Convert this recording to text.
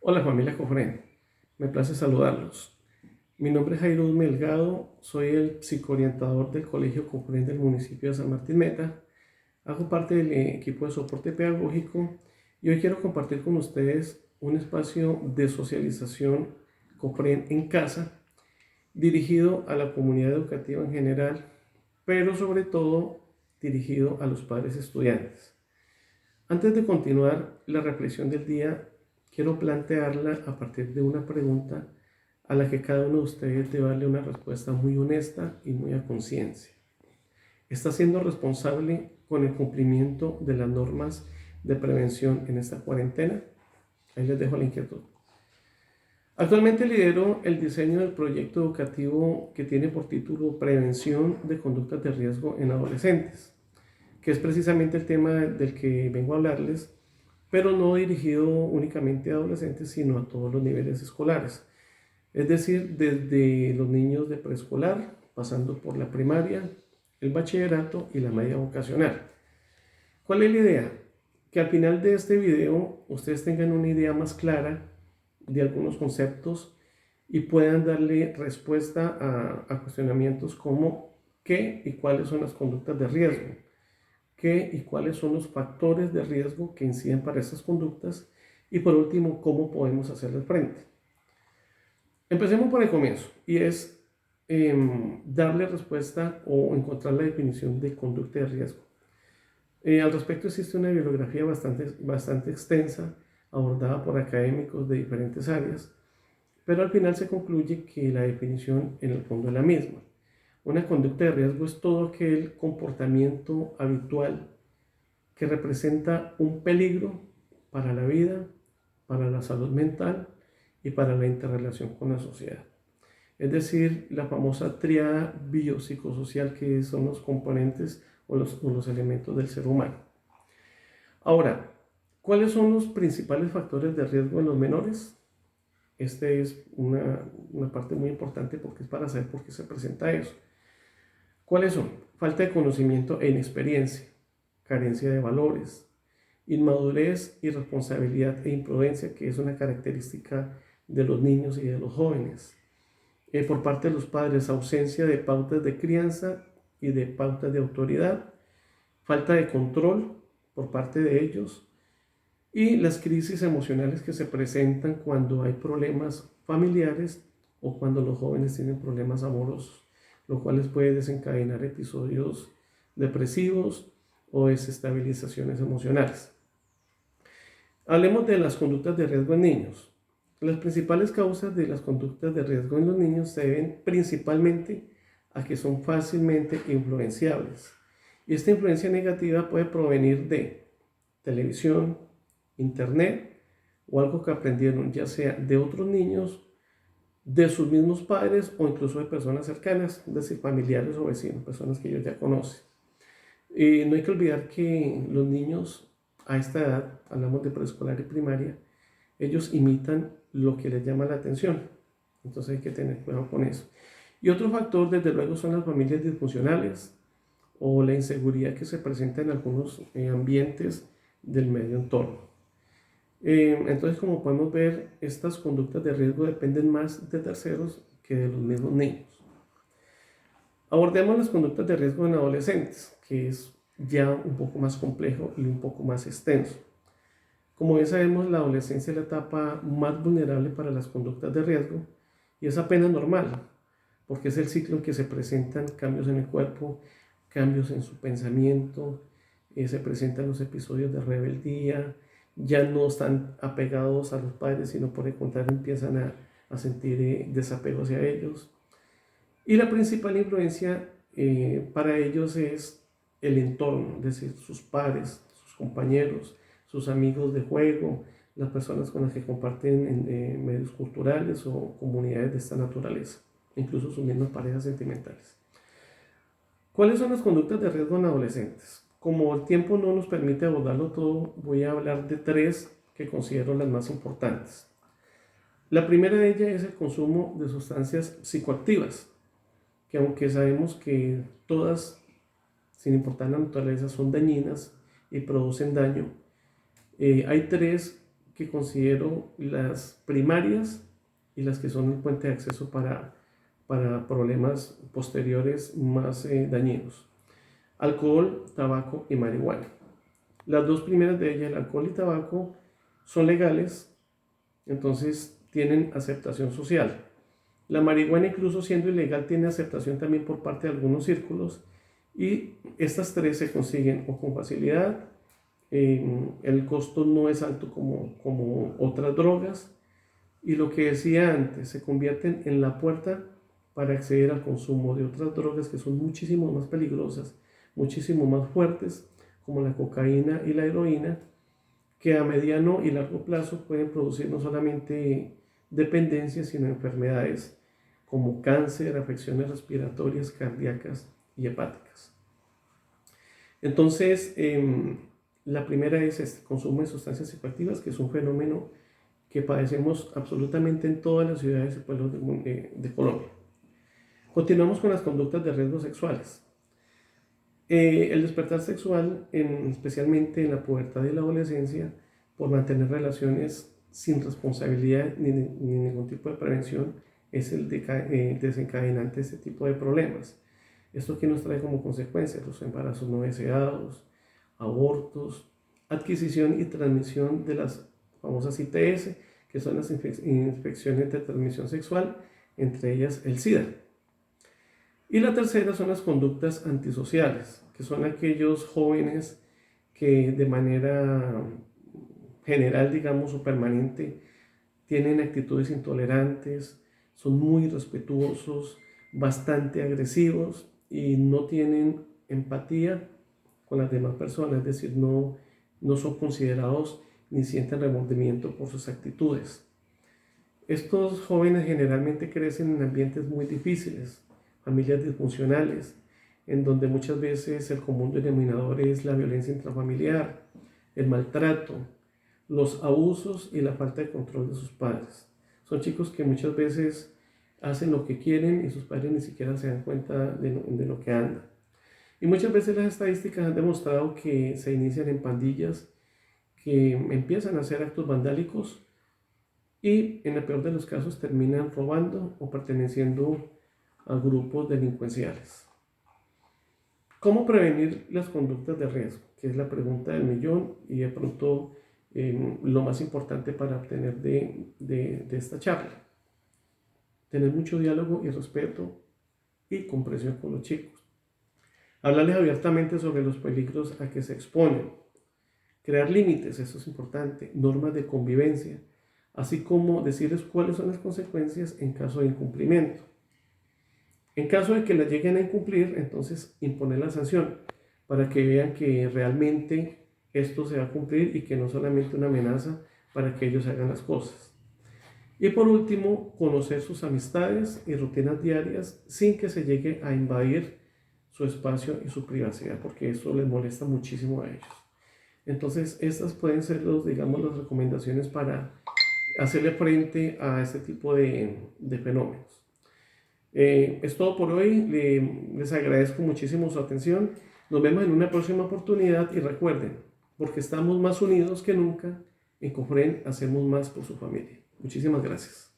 Hola familia Cofren, me place saludarlos. Mi nombre es Jairo Melgado, soy el psicoorientador del Colegio Cofren del municipio de San Martín Meta. Hago parte del equipo de soporte pedagógico y hoy quiero compartir con ustedes un espacio de socialización Cofren en casa dirigido a la comunidad educativa en general, pero sobre todo dirigido a los padres estudiantes. Antes de continuar la reflexión del día, quiero plantearla a partir de una pregunta a la que cada uno de ustedes debe darle una respuesta muy honesta y muy a conciencia. ¿Está siendo responsable con el cumplimiento de las normas de prevención en esta cuarentena? Ahí les dejo la inquietud. Actualmente lidero el diseño del proyecto educativo que tiene por título Prevención de conductas de riesgo en adolescentes, que es precisamente el tema del que vengo a hablarles, pero no dirigido únicamente a adolescentes, sino a todos los niveles escolares. Es decir, desde los niños de preescolar, pasando por la primaria, el bachillerato y la media vocacional. ¿Cuál es la idea? Que al final de este video ustedes tengan una idea más clara de algunos conceptos y puedan darle respuesta a cuestionamientos como qué y cuáles son las conductas de riesgo, qué y cuáles son los factores de riesgo que inciden para estas conductas y por último, cómo podemos hacerle frente. Empecemos por el comienzo y es darle respuesta o encontrar la definición de conducta de riesgo. Al respecto existe una bibliografía bastante extensa abordada por académicos de diferentes áreas, pero al final se concluye que la definición en el fondo es la misma. Una conducta de riesgo es todo aquel comportamiento habitual que representa un peligro para la vida, para la salud mental y para la interrelación con la sociedad. Es decir, la famosa tríada biopsicosocial que son los componentes o los elementos del ser humano. Ahora, ¿cuáles son los principales factores de riesgo en los menores? Esta es una parte muy importante porque es para saber por qué se presenta eso. ¿Cuáles son? Falta de conocimiento e inexperiencia, carencia de valores, inmadurez, irresponsabilidad e imprudencia, que es una característica de los niños y de los jóvenes. Por parte de los padres, ausencia de pautas de crianza y de pautas de autoridad, falta de control por parte de ellos y las crisis emocionales que se presentan cuando hay problemas familiares o cuando los jóvenes tienen problemas amorosos, lo cual les puede desencadenar episodios depresivos o desestabilizaciones emocionales. Hablemos de las conductas de riesgo en niños. Las principales causas de las conductas de riesgo en los niños se deben principalmente a que son fácilmente influenciables. Y esta influencia negativa puede provenir de televisión, internet o algo que aprendieron ya sea de otros niños, de sus mismos padres o incluso de personas cercanas, es decir, familiares o vecinos, personas que ellos ya conocen. Y no hay que olvidar que los niños a esta edad, hablamos de preescolar y primaria, ellos imitan lo que les llama la atención. Entonces hay que tener cuidado con eso. Y otro factor, desde luego, son las familias disfuncionales o la inseguridad que se presenta en algunos ambientes del medio entorno. Entonces, como podemos ver, estas conductas de riesgo dependen más de terceros que de los mismos niños. Abordemos las conductas de riesgo en adolescentes, que es ya un poco más complejo y un poco más extenso. Como ya sabemos, la adolescencia es la etapa más vulnerable para las conductas de riesgo y es apenas normal, porque es el ciclo en que se presentan cambios en el cuerpo, cambios en su pensamiento, se presentan los episodios de rebeldía, ya no están apegados a los padres, sino por el contrario empiezan a sentir desapego hacia ellos. Y la principal influencia para ellos es el entorno, es decir, sus pares, sus compañeros, sus amigos de juego, las personas con las que comparten en medios culturales o comunidades de esta naturaleza, incluso sus mismas parejas sentimentales. ¿Cuáles son las conductas de riesgo en adolescentes? Como el tiempo no nos permite abordarlo todo, voy a hablar de tres que considero las más importantes. La primera de ellas es el consumo de sustancias psicoactivas, que aunque sabemos que todas, sin importar la naturaleza, son dañinas y producen daño, hay tres que considero las primarias y las que son el puente de acceso para problemas posteriores más dañinos: alcohol, tabaco y marihuana. Las dos primeras de ellas, el alcohol y tabaco, son legales, entonces tienen aceptación social. La marihuana, incluso siendo ilegal, tiene aceptación también por parte de algunos círculos, y estas tres se consiguen o con facilidad. El costo no es alto como otras drogas, y lo que decía antes, se convierten en la puerta para acceder al consumo de otras drogas que son muchísimo más peligrosas, muchísimo más fuertes, como la cocaína y la heroína, que a mediano y largo plazo pueden producir no solamente dependencia, sino enfermedades como cáncer, afecciones respiratorias, cardíacas y hepáticas. Entonces, la primera es este consumo de sustancias psicoactivas, que es un fenómeno que padecemos absolutamente en todas las ciudades y pueblos de Colombia. Continuamos con las conductas de riesgo sexuales. El despertar sexual, especialmente en la pubertad y la adolescencia, por mantener relaciones sin responsabilidad ni ningún tipo de prevención, es el desencadenante de este tipo de problemas. Esto que nos trae como consecuencia los embarazos no deseados, abortos, adquisición y transmisión de las famosas ITS, que son las infecciones de transmisión sexual, entre ellas el SIDA. Y la tercera son las conductas antisociales, que son aquellos jóvenes que de manera general, digamos, o permanente, tienen actitudes intolerantes, son muy irrespetuosos, bastante agresivos y no tienen empatía con las demás personas, es decir, no son considerados ni sienten remordimiento por sus actitudes. Estos jóvenes generalmente crecen en ambientes muy difíciles, familias disfuncionales, en donde muchas veces el común denominador es la violencia intrafamiliar, el maltrato, los abusos y la falta de control de sus padres. Son chicos que muchas veces hacen lo que quieren y sus padres ni siquiera se dan cuenta de lo que anda. Y muchas veces las estadísticas han demostrado que se inician en pandillas que empiezan a hacer actos vandálicos y en el peor de los casos terminan robando o perteneciendo a grupos delincuenciales. ¿Cómo prevenir las conductas de riesgo? Que es la pregunta del millón y de pronto lo más importante para obtener de esta charla. Tener mucho diálogo y respeto y comprensión con los chicos. Hablarles abiertamente sobre los peligros a que se exponen. Crear límites, eso es importante, normas de convivencia, así como decirles cuáles son las consecuencias en caso de incumplimiento. En caso de que las lleguen a incumplir, entonces imponer la sanción para que vean que realmente esto se va a cumplir y que no solamente una amenaza para que ellos hagan las cosas. Y por último, conocer sus amistades y rutinas diarias sin que se llegue a invadir su espacio y su privacidad, porque eso les molesta muchísimo a ellos. Entonces, estas pueden ser las recomendaciones para hacerle frente a este tipo de fenómenos. Es todo por hoy. Les agradezco muchísimo su atención. Nos vemos en una próxima oportunidad y recuerden, porque estamos más unidos que nunca, en Cofren hacemos más por su familia. Muchísimas gracias.